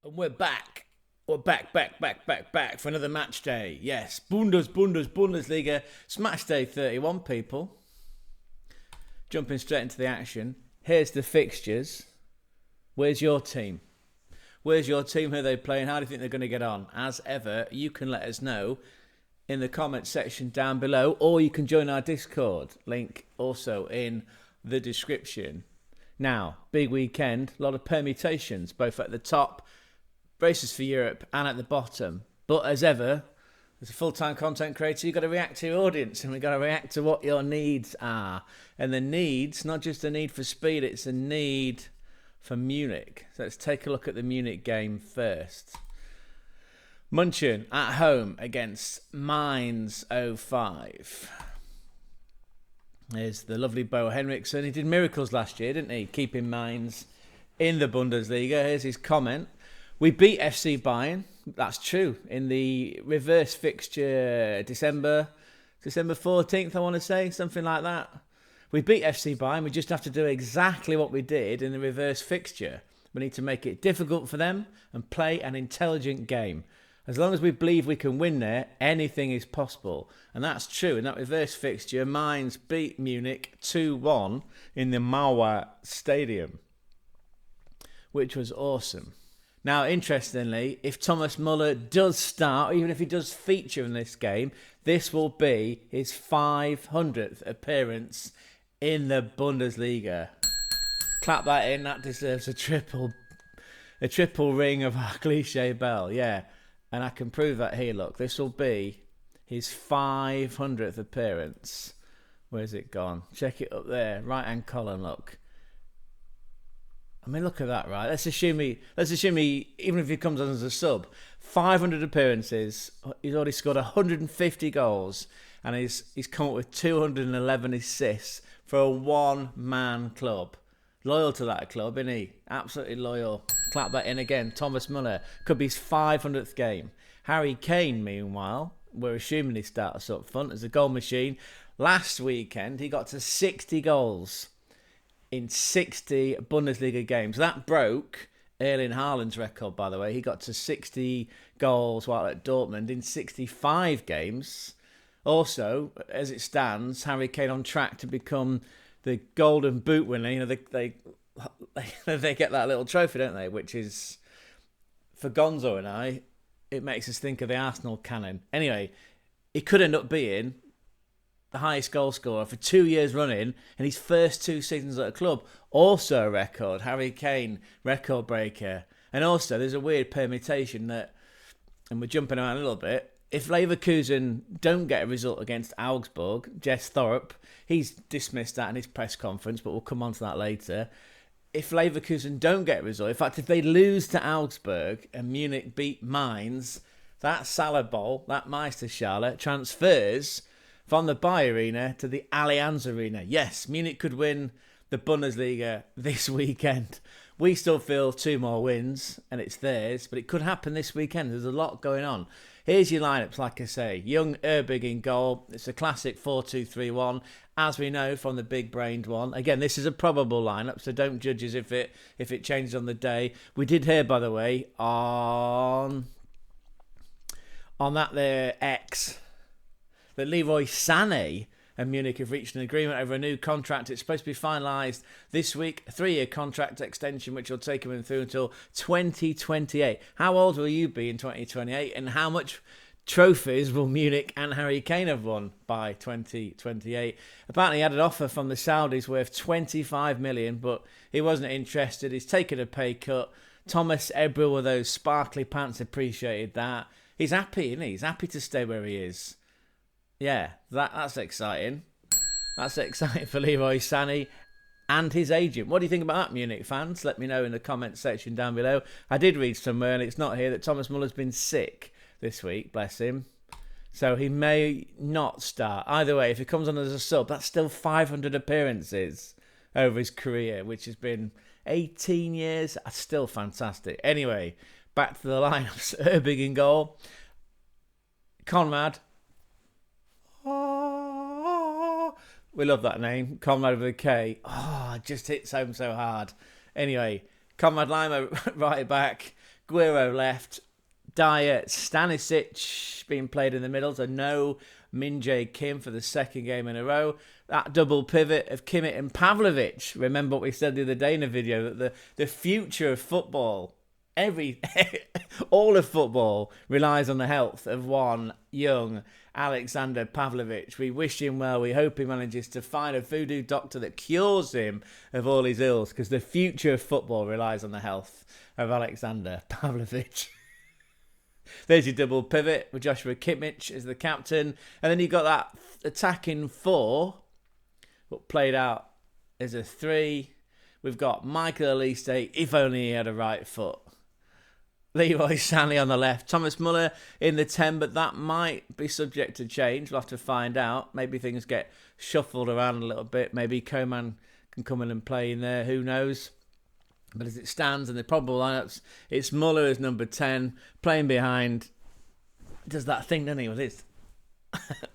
And we're back. We're back for another match day. Yes, Bundesliga. It's match day 31, people. Jumping straight into the action. Here's the fixtures. Where's your team? Where's your team? Who are they playing? How do you think they're going to get on? As ever, you can let us know in the comment section down below, or you can join our Discord. Link also in the description. Now, big weekend. A lot of permutations, both at the top, races for Europe, and at the bottom. But as ever, as a full-time content creator, you've got to react to your audience, and we've got to react to what your needs are. And the needs, not just a need for speed, it's a need for Munich. So let's take a look at the Munich game first. München at home against Mainz 05. There's the lovely Bo Henriksen. He did miracles last year, didn't he? Keeping Mainz in the Bundesliga. Here's his comment. We beat FC Bayern. That's true. In the reverse fixture, December 14th, I want to say. Something like that. We beat FC Bayern. We just have to do exactly what we did in the reverse fixture. We need to make it difficult for them and play an intelligent game. As long as we believe we can win there, anything is possible. And that's true. In that reverse fixture, Mainz beat Munich 2-1 in the Mauer Stadium, which was awesome. Now, interestingly, if Thomas Muller does start, or even if he does feature in this game, this will be his 500th appearance in the Bundesliga. Clap that in. That deserves a triple ring of our cliche bell. Yeah. And I can prove that here, look. This will be his 500th appearance. Where's it gone? Check it up there. Right-hand column, look. I mean, look at that, right? Let's assume he, even if he comes on as a sub, 500 appearances. He's already scored 150 goals. And he's come up with 211 assists for a one-man club. Loyal to that club, isn't he? Absolutely loyal. Clap that in again. Thomas Muller. Could be his 500th game. Harry Kane, meanwhile, we're assuming he starts up front as a goal machine. Last weekend, he got to 60 goals in 60 Bundesliga games. That broke Erling Haaland's record, by the way. He got to 60 goals while at Dortmund in 65 games. Also, as it stands, Harry Kane on track to become the Golden Boot winner. You know, they get that little trophy, don't they? Which is, for Gonzo and I, it makes us think of the Arsenal cannon. Anyway, he could end up being the highest goal scorer for 2 years running in his first 2 seasons at a club. Also a record, Harry Kane, record breaker. And also, there's a weird permutation that, and we're jumping around a little bit, if Leverkusen don't get a result against Augsburg, Jess Thorpe, he's dismissed that in his press conference, but we'll come on to that later. If Leverkusen don't get a result, in fact, if they lose to Augsburg and Munich beat Mainz, that Salad Bowl, that Meisterschale, transfers from the Bayer Arena to the Allianz Arena. Yes, Munich could win the Bundesliga this weekend. We still feel 2 more wins, and it's theirs, but it could happen this weekend. There's a lot going on. Here's your lineups, like I say. Young Erbig in goal. It's a classic 4-2-3-1, as we know from the big-brained one. Again, this is a probable lineup, so don't judge us if it changes on the day. We did hear, by the way, on that there X, that Leroy Sané and Munich have reached an agreement over a new contract. It's supposed to be finalised this week. A 3-year contract extension, which will take him through until 2028. How old will you be in 2028? And how much trophies will Munich and Harry Kane have won by 2028? Apparently, he had an offer from the Saudis worth 25 million, but he wasn't interested. He's taken a pay cut. Thomas Ebril with those sparkly pants appreciated that. He's happy, isn't he? He's happy to stay where he is. Yeah, that's exciting. That's exciting for Leroy Sané and his agent. What do you think about that, Munich fans? Let me know in the comment section down below. I did read somewhere, and it's not here, that Thomas Muller's been sick this week, bless him. So he may not start. Either way, if he comes on as a sub, that's still 500 appearances over his career, which has been 18 years. That's still fantastic. Anyway, back to the lineups. Erbig in goal. Conrad. We love that name, Conrad with a K. Oh, it just hits home so hard. Anyway, Conrad Lima right back, Guerrero left. Dyer, Stanisic being played in the middle, so no Min-Jae Kim for the second game in a row. That double pivot of Kimmich and Pavlovic. Remember what we said the other day in a video, that the future of football, all of football relies on the health of one young Alexander Pavlovic. We wish him well. We hope he manages to find a voodoo doctor that cures him of all his ills, because the future of football relies on the health of Alexander Pavlovic. There's your double pivot with Joshua Kimmich as the captain. And then you've got that attacking four, but played out as a three. We've got Michael Elise, if only he had a right foot. Leroy Sané on the left. Thomas Muller in the 10, but that might be subject to change. We'll have to find out. Maybe things get shuffled around a little bit. Maybe Coman can come in and play in there. Who knows? But as it stands in the probable lineups, it's Muller as number 10, playing behind. Does that thing, doesn't he, with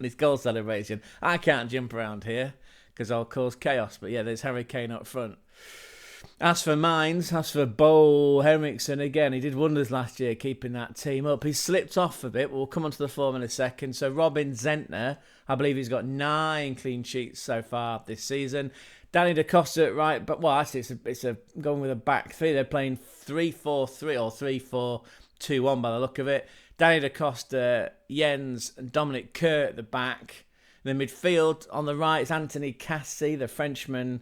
his goal celebration. I can't jump around here because I'll cause chaos. But yeah, there's Harry Kane up front. As for Mainz, as for Bo Henriksen, again, he did wonders last year keeping that team up. He's slipped off a bit. We'll come on to the form in a second. So Robin Zentner, I believe he's got 9 clean sheets so far this season. Danny Da Costa at right, but well, actually it's a going with a back three. They're playing 3-4-3 or 3-4-2-1 by the look of it. Danny Da Costa, Jens, and Dominic Kerr at the back. In the midfield on the right is Anthony Cassi, the Frenchman.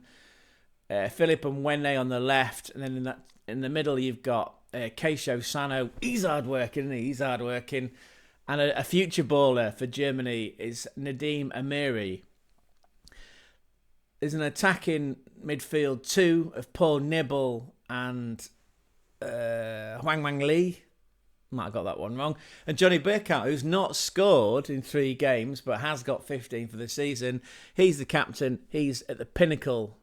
Philippe and Wenne on the left, and then in the middle you've got Keisho Sano. He's hard working, isn't he? He's hard working, and a future baller for Germany is Nadim Amiri. There's an attacking midfield two of Paul Nibble and Huang Wang Lee. Might have got that one wrong. And Johnny Burkout, who's not scored in 3 games but has got 15 for the season. He's the captain. He's at the pinnacle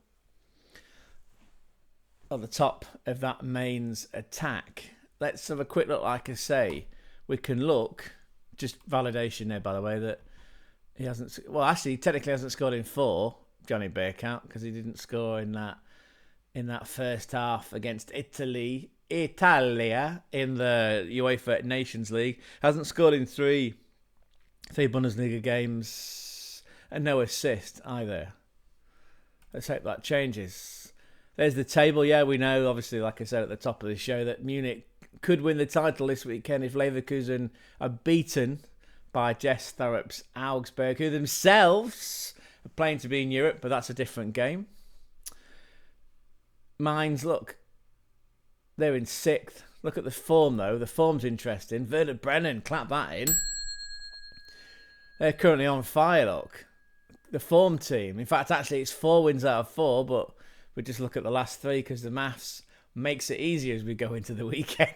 on the top of that Mainz attack. Let's have a quick look. Like I say, we can look, just validation there by the way, that he hasn't, well actually he technically hasn't scored in 4, Johnny Burkout, because he didn't score in that first half against Italia in the UEFA Nations League. Hasn't scored in 3 Bundesliga games, and no assist either. Let's hope that changes. There's the table. Yeah, we know, obviously, like I said at the top of the show, that Munich could win the title this weekend if Leverkusen are beaten by Jess Thorup's Augsburg, who themselves are playing to be in Europe, but that's a different game. Mainz, look, they're in 6th. Look at the form, though. The form's interesting. Werder Bremen, clap that in. They're currently on fire, look. The form team. In fact, actually, it's 4 wins out of 4, but we just look at the last 3 because the maths makes it easier as we go into the weekend.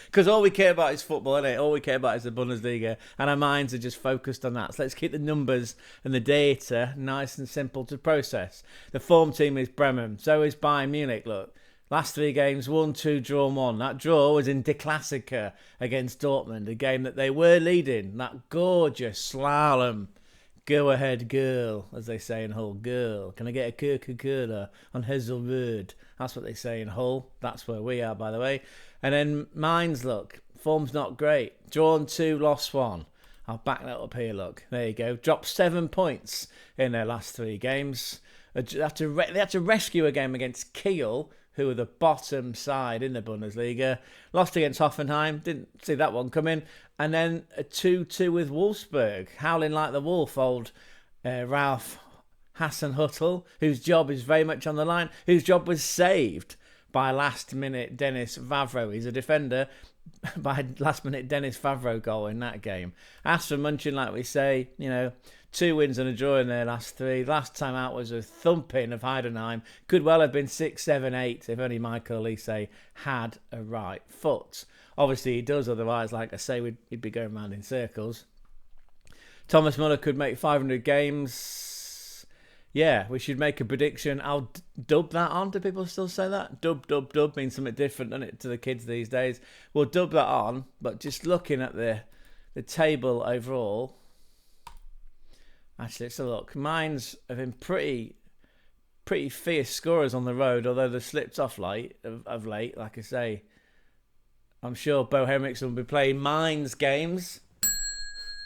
Because all we care about is football, isn't it? All we care about is the Bundesliga, and our minds are just focused on that. So let's keep the numbers and the data nice and simple to process. The form team is Bremen. So is Bayern Munich, look. Last 3 games, 1-2, drawn 1. That draw was in Die Klassiker against Dortmund, a game that they were leading. That gorgeous slalom. Go ahead, girl, as they say in Hull. Girl, can I get a Coca-Cola on Hazelwood? That's what they say in Hull. That's where we are, by the way. And then Mainz, look, form's not great. Drawn 2, lost 1. I'll back that up here, look. There you go. Dropped 7 points in their last 3 games. They had to rescue a game against Kiel, who are the bottom side in the Bundesliga. Lost against Hoffenheim. Didn't see that one coming. And then a 2-2 with Wolfsburg. Howling like the wolf, old Ralph Hasenhüttl, whose job is very much on the line, whose job was saved by last-minute Dennis Vavro. He's a defender by last-minute Dennis Vavro goal in that game. As for Munchen, like we say, 2 wins and a draw in their last 3. Last time out was a thumping of Heidenheim. Could well have been 6, 7, 8 if only Michael Elise had a right foot. Obviously he does, otherwise, like I say, he'd be going round in circles. Thomas Muller could make 500 games. Yeah, we should make a prediction. I'll dub that on. Do people still say that? Dub means something different, doesn't it, to the kids these days? We'll dub that on, but just looking at the table overall, actually, let's have a look. Mainz have been pretty fierce scorers on the road, although they've slipped off of late, like I say. I'm sure Bo Henriksen will be playing MAINZ games.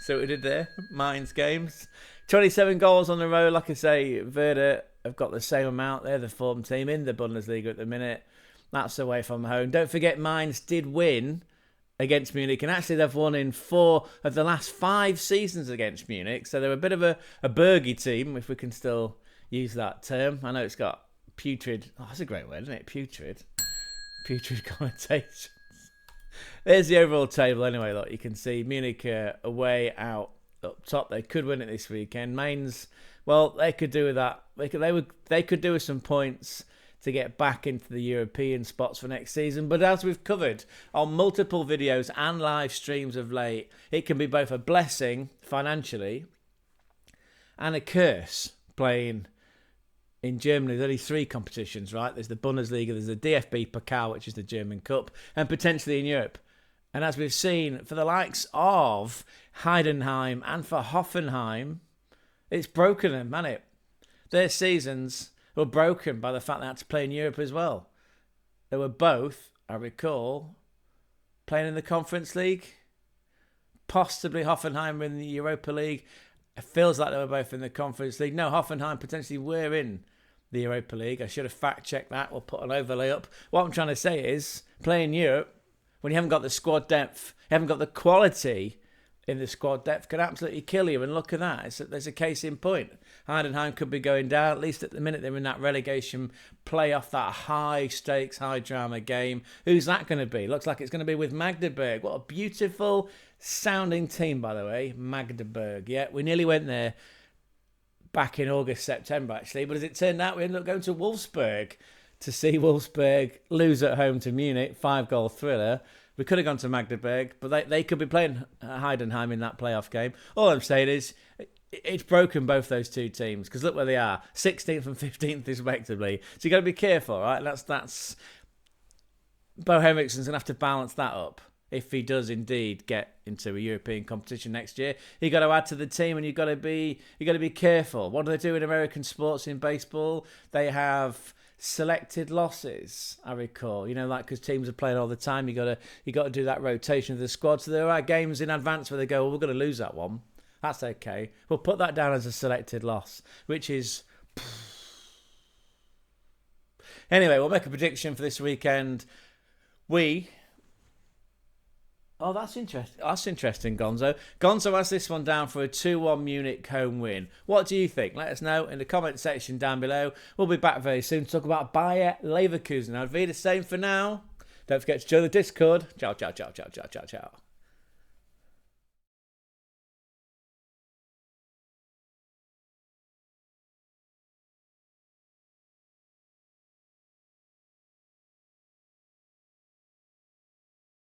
See what we did there? MAINZ games. 27 goals on the road. Like I say, Werder have got the same amount. They're the form team in the Bundesliga at the minute. That's away from home. Don't forget, Mainz did win against Munich, and actually they've won in 4 of the last 5 seasons against Munich. So they're a bit of a Bergie team, if we can still use that term. I know it's got putrid. Oh, that's a great word, isn't it? Putrid. Putrid connotations. There's the overall table anyway. Look, you can see Munich away out up top. They could win it this weekend. Mainz, well, they could do with that. They could do with some points to get back into the European spots for next season. But as we've covered on multiple videos and live streams of late, it can be both a blessing financially and a curse playing in Germany. There's only 3 competitions, right? There's the Bundesliga, there's the DFB Pokal, which is the German Cup, and potentially in Europe. And as we've seen, for the likes of Heidenheim and for Hoffenheim, it's broken them, hasn't it? Their seasons were broken by the fact they had to play in Europe as well. They were both, I recall, playing in the Conference League. Possibly Hoffenheim were in the Europa League. It feels like they were both in the Conference League. No, Hoffenheim potentially were in the Europa League. I should have fact-checked that. We'll put an overlay up. What I'm trying to say is, playing Europe, when you haven't got the squad depth, you haven't got the quality in the squad depth, can absolutely kill you. And look at that. There's a case in point. Heidenheim could be going down. At least at the minute they're in that relegation playoff, that high-stakes, high-drama game. Who's that going to be? Looks like it's going to be with Magdeburg. What a beautiful sounding team, by the way. Magdeburg. Yeah, we nearly went there back in August, September, actually. But as it turned out, we ended up going to Wolfsburg to see Wolfsburg lose at home to Munich. 5-goal thriller. We could have gone to Magdeburg, but they could be playing Heidenheim in that playoff game. All I'm saying is, it's broken both those two teams, because look where they are, 16th and 15th respectively. So you've got to be careful, right? That's Bo Henriksen's going to have to balance that up if he does indeed get into a European competition next year. You've got to add to the team, and you've got to be careful. What do they do in American sports in baseball? They have selected losses, I recall. You know, like, because teams are playing all the time, you got to do that rotation of the squad. So there are games in advance where they go, well, we're going to lose that one. That's okay. We'll put that down as a selected loss, which is... Anyway, we'll make a prediction for this weekend. Oh, that's interesting. That's interesting, Gonzo. Gonzo has this one down for a 2-1 Munich home win. What do you think? Let us know in the comment section down below. We'll be back very soon to talk about Bayer Leverkusen. I'll be the same for now. Don't forget to join the Discord. Ciao, ciao, ciao, ciao, ciao, ciao, ciao.